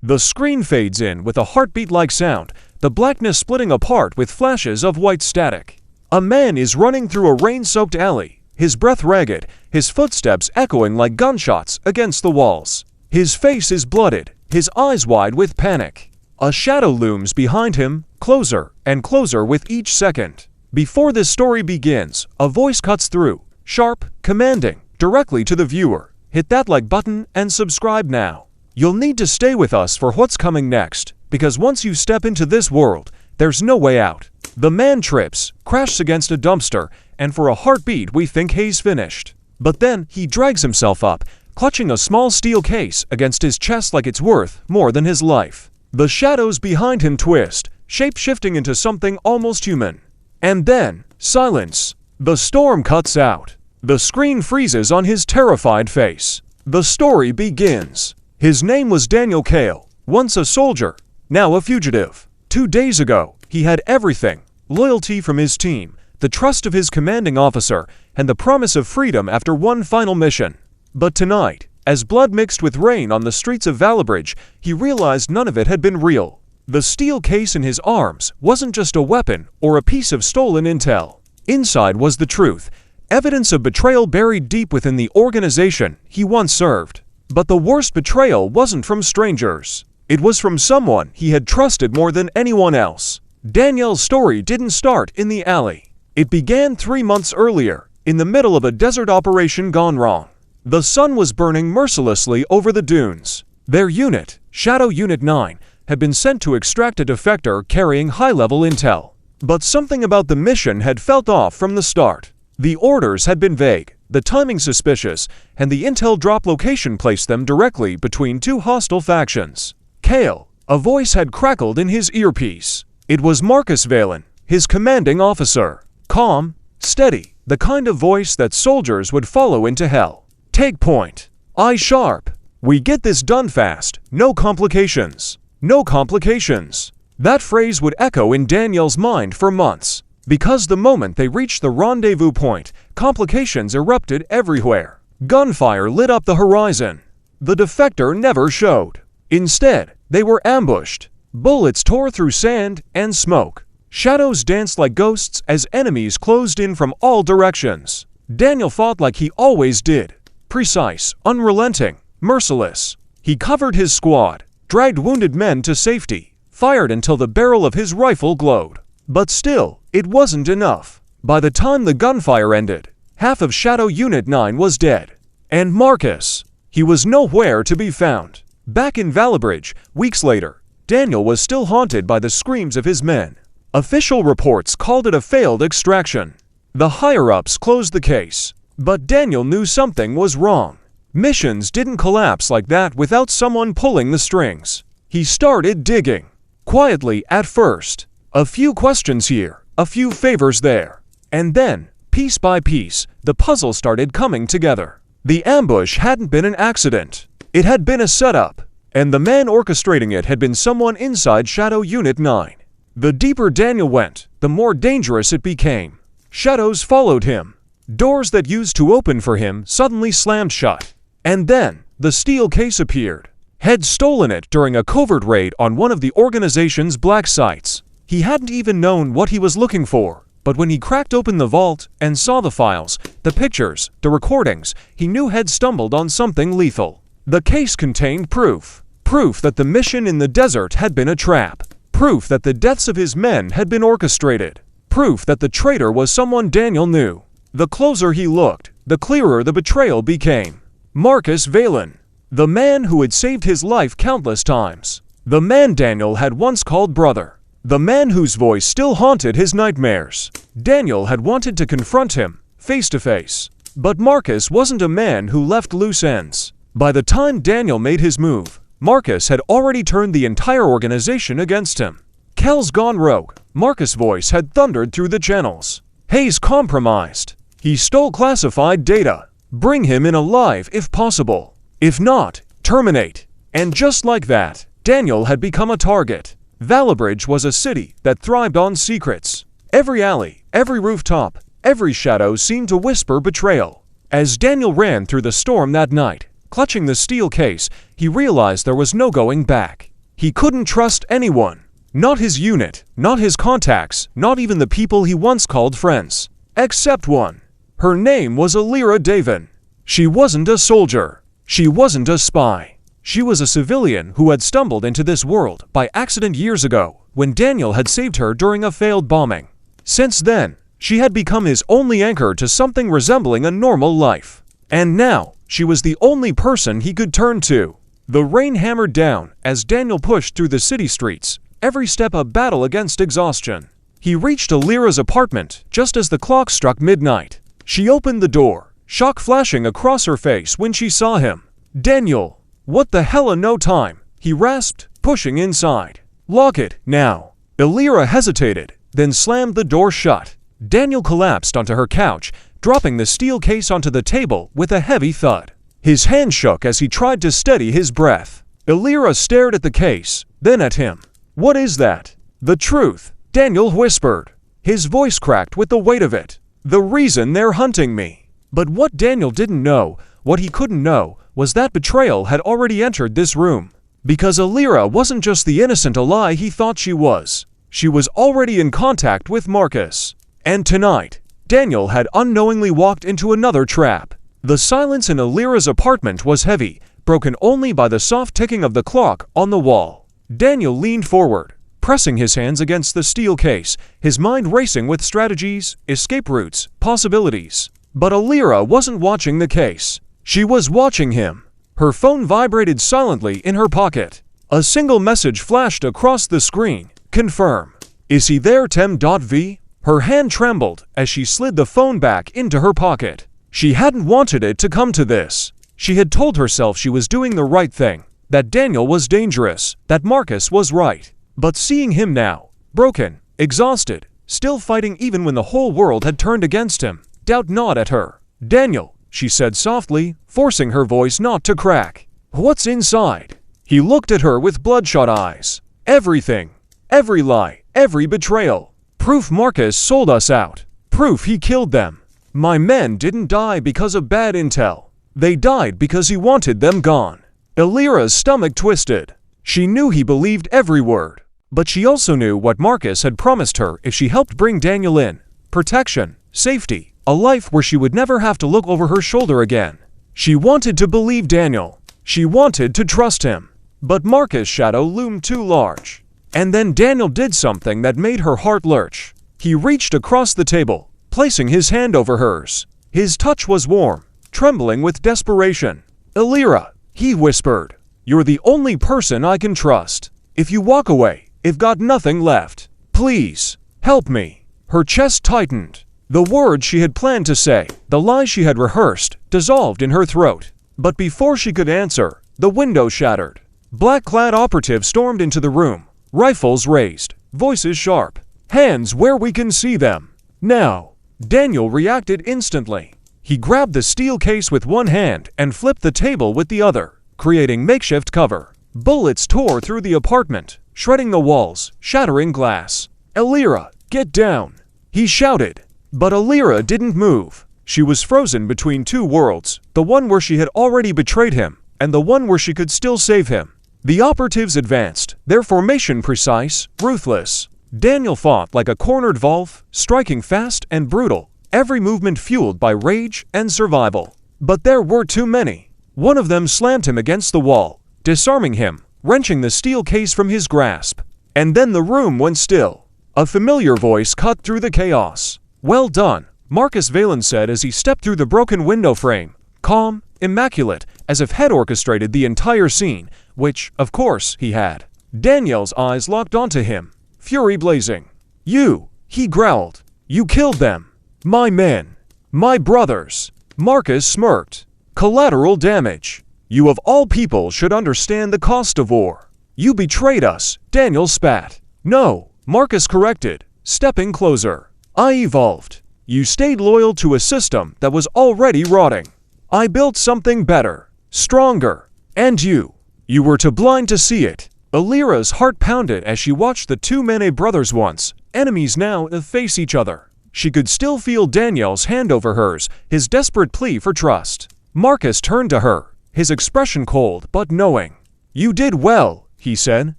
The screen fades in with a heartbeat-like sound, the blackness splitting apart with flashes of white static. A man is running through a rain-soaked alley, his breath ragged, his footsteps echoing like gunshots against the walls. His face is blooded, his eyes wide with panic. A shadow looms behind him, closer and closer with each second. Before this story begins, a voice cuts through, sharp, commanding, directly to the viewer. Hit that like button and subscribe now. You'll need to stay with us for what's coming next, because once you step into this world, there's no way out. The man trips, crashes against a dumpster, and for a heartbeat we think he's finished. But then he drags himself up, clutching a small steel case against his chest like it's worth more than his life. The shadows behind him twist, shape-shifting into something almost human. And then, silence. The storm cuts out. The screen freezes on his terrified face. The story begins. His name was Daniel Kael, once a soldier, now a fugitive. 2 days ago, he had everything: loyalty from his team, the trust of his commanding officer, and the promise of freedom after one final mission. But tonight, as blood mixed with rain on the streets of Valabridge, he realized none of it had been real. The steel case in his arms wasn't just a weapon or a piece of stolen intel. Inside was the truth, evidence of betrayal buried deep within the organization he once served. But the worst betrayal wasn't from strangers. It was from someone he had trusted more than anyone else. Daniel's story didn't start in the alley. It began 3 months earlier, in the middle of a desert operation gone wrong. The sun was burning mercilessly over the dunes. Their unit, Shadow Unit 9, had been sent to extract a defector carrying high-level intel. But something about the mission had felt off from the start. The orders had been vague, the timing suspicious, and the intel drop location placed them directly between two hostile factions. Kael, a voice had crackled in his earpiece. It was Marcus Valen, his commanding officer. Calm, steady, the kind of voice that soldiers would follow into hell. Take point. Eye sharp. We get this done fast. No complications. No complications. That phrase would echo in Daniel's mind for months. Because the moment they reached the rendezvous point, complications erupted everywhere. Gunfire lit up the horizon. The defector never showed. Instead, they were ambushed. Bullets tore through sand and smoke. Shadows danced like ghosts as enemies closed in from all directions. Daniel fought like he always did. Precise, unrelenting, merciless. He covered his squad, dragged wounded men to safety, fired until the barrel of his rifle glowed. But still, it wasn't enough. By the time the gunfire ended, half of Shadow Unit 9 was dead. And Marcus, he was nowhere to be found. Back in Valabridge, weeks later, Daniel was still haunted by the screams of his men. Official reports called it a failed extraction. The higher-ups closed the case. But Daniel knew something was wrong. Missions didn't collapse like that without someone pulling the strings. He started digging. Quietly at first. A few questions here, a few favors there. And then, piece by piece, the puzzle started coming together. The ambush hadn't been an accident. It had been a setup. And the man orchestrating it had been someone inside Shadow Unit 9. The deeper Daniel went, the more dangerous it became. Shadows followed him. Doors that used to open for him suddenly slammed shut. And then, the steel case appeared. Had stolen it during a covert raid on one of the organization's black sites. He hadn't even known what he was looking for, but when he cracked open the vault and saw the files, the pictures, the recordings, he knew had stumbled on something lethal. The case contained proof. Proof that the mission in the desert had been a trap. Proof that the deaths of his men had been orchestrated. Proof that the traitor was someone Daniel knew. The closer he looked, the clearer the betrayal became. Marcus Valen, the man who had saved his life countless times. The man Daniel had once called brother. The man whose voice still haunted his nightmares. Daniel had wanted to confront him, face to face. But Marcus wasn't a man who left loose ends. By the time Daniel made his move, Marcus had already turned the entire organization against him. Kel's gone rogue. Marcus' voice had thundered through the channels. Hayes compromised. He stole classified data. Bring him in alive if possible. If not, terminate. And just like that, Daniel had become a target. Valabridge was a city that thrived on secrets. Every alley, every rooftop, every shadow seemed to whisper betrayal. As Daniel ran through the storm that night, clutching the steel case, he realized there was no going back. He couldn't trust anyone. Not his unit, not his contacts, not even the people he once called friends. Except one. Her name was Alira Davin. She wasn't a soldier. She wasn't a spy. She was a civilian who had stumbled into this world by accident years ago when Daniel had saved her during a failed bombing. Since then, she had become his only anchor to something resembling a normal life. And now, she was the only person he could turn to. The rain hammered down as Daniel pushed through the city streets, every step a battle against exhaustion. He reached Alira's apartment just as the clock struck midnight. She opened the door, shock flashing across her face when she saw him. "Daniel, what the hell in no time?" he rasped, pushing inside. "Lock it, now." Alira hesitated, then slammed the door shut. Daniel collapsed onto her couch, dropping the steel case onto the table with a heavy thud. His hand shook as he tried to steady his breath. Alira stared at the case, then at him. "What is that?" "The truth," Daniel whispered. His voice cracked with the weight of it. "The reason they're hunting me." But what Daniel didn't know, what he couldn't know, was that betrayal had already entered this room. Because Alira wasn't just the innocent ally he thought she was. She was already in contact with Marcus. And tonight, Daniel had unknowingly walked into another trap. The silence in Alira's apartment was heavy, broken only by the soft ticking of the clock on the wall. Daniel leaned forward, pressing his hands against the steel case, his mind racing with strategies, escape routes, possibilities. But Alira wasn't watching the case. She was watching him. Her phone vibrated silently in her pocket. A single message flashed across the screen. "Confirm." "Is he there, Tem.V?" Her hand trembled as she slid the phone back into her pocket. She hadn't wanted it to come to this. She had told herself she was doing the right thing, that Daniel was dangerous, that Marcus was right. But seeing him now, broken, exhausted, still fighting even when the whole world had turned against him, doubt gnawed at her. "Daniel," she said softly, forcing her voice not to crack. "What's inside?" He looked at her with bloodshot eyes. "Everything. Every lie, every betrayal. Proof Marcus sold us out. Proof he killed them. My men didn't die because of bad intel. They died because he wanted them gone." Alira's stomach twisted. She knew he believed every word. But she also knew what Marcus had promised her if she helped bring Daniel in. Protection, safety, a life where she would never have to look over her shoulder again. She wanted to believe Daniel. She wanted to trust him. But Marcus' shadow loomed too large. And then Daniel did something that made her heart lurch. He reached across the table, placing his hand over hers. His touch was warm, trembling with desperation. "Alira," he whispered, "you're the only person I can trust. If you walk away, I've got nothing left. Please, help me." Her chest tightened. The words she had planned to say, the lies she had rehearsed, dissolved in her throat. But before she could answer, the window shattered. Black-clad operatives stormed into the room, rifles raised, voices sharp, hands where we can see them. "Now." Daniel reacted instantly. He grabbed the steel case with one hand and flipped the table with the other, creating makeshift cover. Bullets tore through the apartment, shredding the walls, shattering glass. "Alira, get down!" he shouted. But Alira didn't move. She was frozen between two worlds, the one where she had already betrayed him, and the one where she could still save him. The operatives advanced, their formation precise, ruthless. Daniel fought like a cornered wolf, striking fast and brutal, every movement fueled by rage and survival. But there were too many. One of them slammed him against the wall, disarming him, wrenching the steel case from his grasp. And then the room went still. A familiar voice cut through the chaos. "Well done," Marcus Valen said as he stepped through the broken window frame, calm, immaculate, as if had orchestrated the entire scene, which, of course, he had. Daniel's eyes locked onto him, fury blazing. "You," he growled. "You killed them. My men. My brothers." Marcus smirked. "Collateral damage. You of all people should understand the cost of war. You betrayed us," Daniel spat. "No," Marcus corrected, stepping closer. "I evolved. You stayed loyal to a system that was already rotting. I built something better, stronger. And you were too blind to see it." Alira's heart pounded as she watched the two Mene brothers once, enemies now, face each other. She could still feel Daniel's hand over hers, his desperate plea for trust. Marcus turned to her, his expression cold but knowing. "You did well," he said.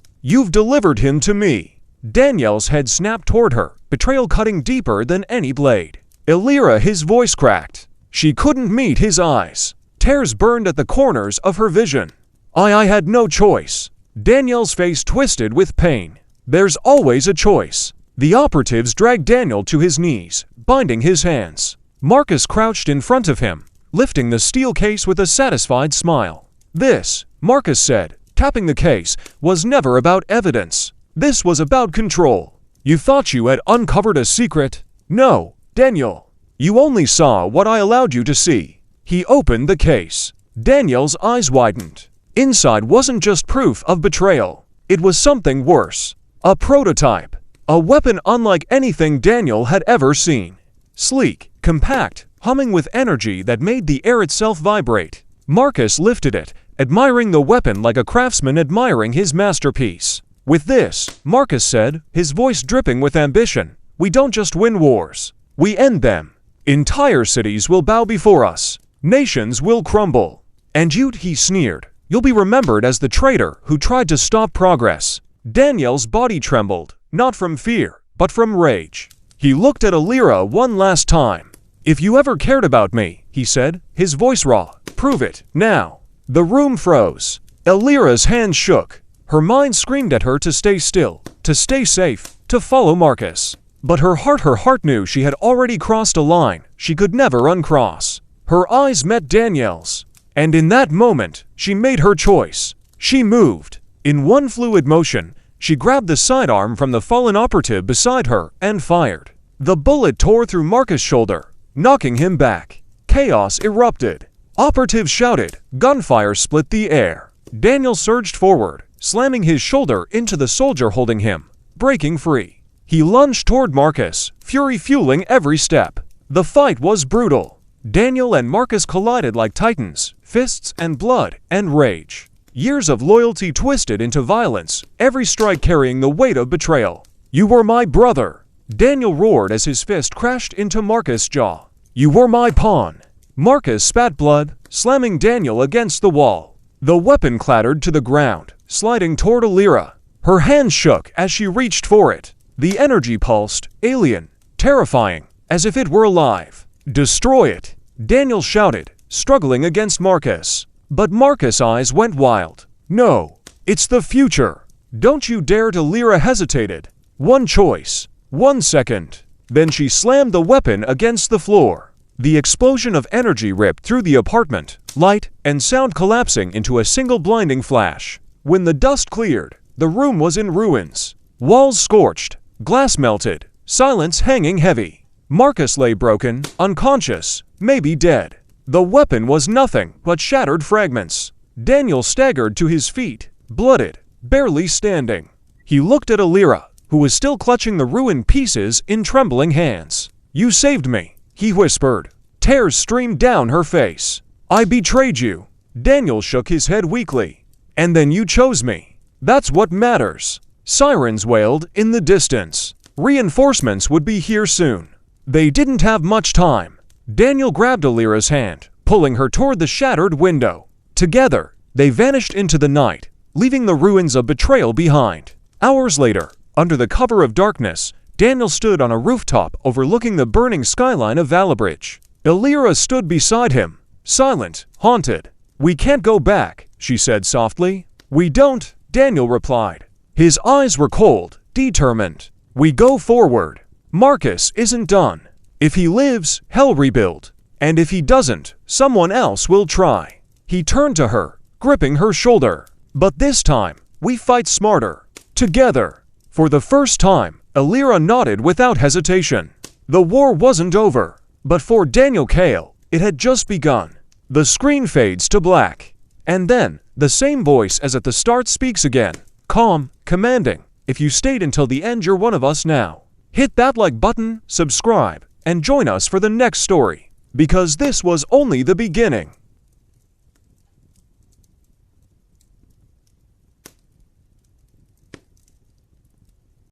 You've delivered him to me. Daniel's head snapped toward her, betrayal cutting deeper than any blade. Illyra, his voice cracked. She couldn't meet his eyes. Tears burned at the corners of her vision. I had no choice. Daniel's face twisted with pain. There's always a choice. The operatives dragged Daniel to his knees, binding his hands. Marcus crouched in front of him, lifting the steel case with a satisfied smile. This, Marcus said, tapping the case, was never about evidence. This was about control. You thought you had uncovered a secret? No, Daniel. You only saw what I allowed you to see. He opened the case. Daniel's eyes widened. Inside wasn't just proof of betrayal. It was something worse. A prototype. A weapon unlike anything Daniel had ever seen. Sleek, compact, humming with energy that made the air itself vibrate. Marcus lifted it, admiring the weapon like a craftsman admiring his masterpiece. With this, Marcus said, his voice dripping with ambition, we don't just win wars. We end them. Entire cities will bow before us. Nations will crumble. And you, he sneered, you'll be remembered as the traitor who tried to stop progress. Daniel's body trembled, not from fear, but from rage. He looked at Illyra one last time. If you ever cared about me, he said, his voice raw, prove it, now. The room froze. Illyra's hands shook. Her mind screamed at her to stay still, to stay safe, to follow Marcus. But her heart knew she had already crossed a line she could never uncross. Her eyes met Danielle's. And in that moment, she made her choice. She moved. In one fluid motion, she grabbed the sidearm from the fallen operative beside her and fired. The bullet tore through Marcus' shoulder, knocking him back. Chaos erupted. Operatives shouted. Gunfire split the air. Daniel surged forward, slamming his shoulder into the soldier holding him, breaking free. He lunged toward Marcus, fury fueling every step. The fight was brutal. Daniel and Marcus collided like titans, fists and blood and rage. Years of loyalty twisted into violence, every strike carrying the weight of betrayal. You were my brother. Daniel roared as his fist crashed into Marcus' jaw. You were my pawn. Marcus spat blood, slamming Daniel against the wall. The weapon clattered to the ground, sliding toward Illyra. Her hands shook as she reached for it. The energy pulsed, alien, terrifying, as if it were alive. Destroy it, Daniel shouted, struggling against Marcus. But Marcus' eyes went wild. No, it's the future. Don't you dare to. Illyra hesitated. One choice. 1 second. Then she slammed the weapon against the floor. The explosion of energy ripped through the apartment, light and sound collapsing into a single blinding flash. When the dust cleared, the room was in ruins. Walls scorched, glass melted, silence hanging heavy. Marcus lay broken, unconscious, maybe dead. The weapon was nothing but shattered fragments. Daniel staggered to his feet, blooded, barely standing. He looked at Illyra, who was still clutching the ruined pieces in trembling hands. You saved me, he whispered. Tears streamed down her face. I betrayed you. Daniel shook his head weakly. And then you chose me. That's what matters. Sirens wailed in the distance. Reinforcements would be here soon. They didn't have much time. Daniel grabbed Illyra's hand, pulling her toward the shattered window. Together, they vanished into the night, leaving the ruins of betrayal behind. Hours later, under the cover of darkness, Daniel stood on a rooftop overlooking the burning skyline of Valabridge. Illyra stood beside him, silent, haunted. We can't go back, she said softly. We don't, Daniel replied. His eyes were cold, determined. We go forward. Marcus isn't done. If he lives, he'll rebuild. And if he doesn't, someone else will try. He turned to her, gripping her shoulder. But this time, we fight smarter. Together. For the first time, Illyra nodded without hesitation. The war wasn't over. But for Daniel Kael, it had just begun. The screen fades to black. And then, the same voice as at the start speaks again. Calm, commanding. If you stayed until the end, you're one of us now. Hit that like button, subscribe, and join us for the next story. Because this was only the beginning.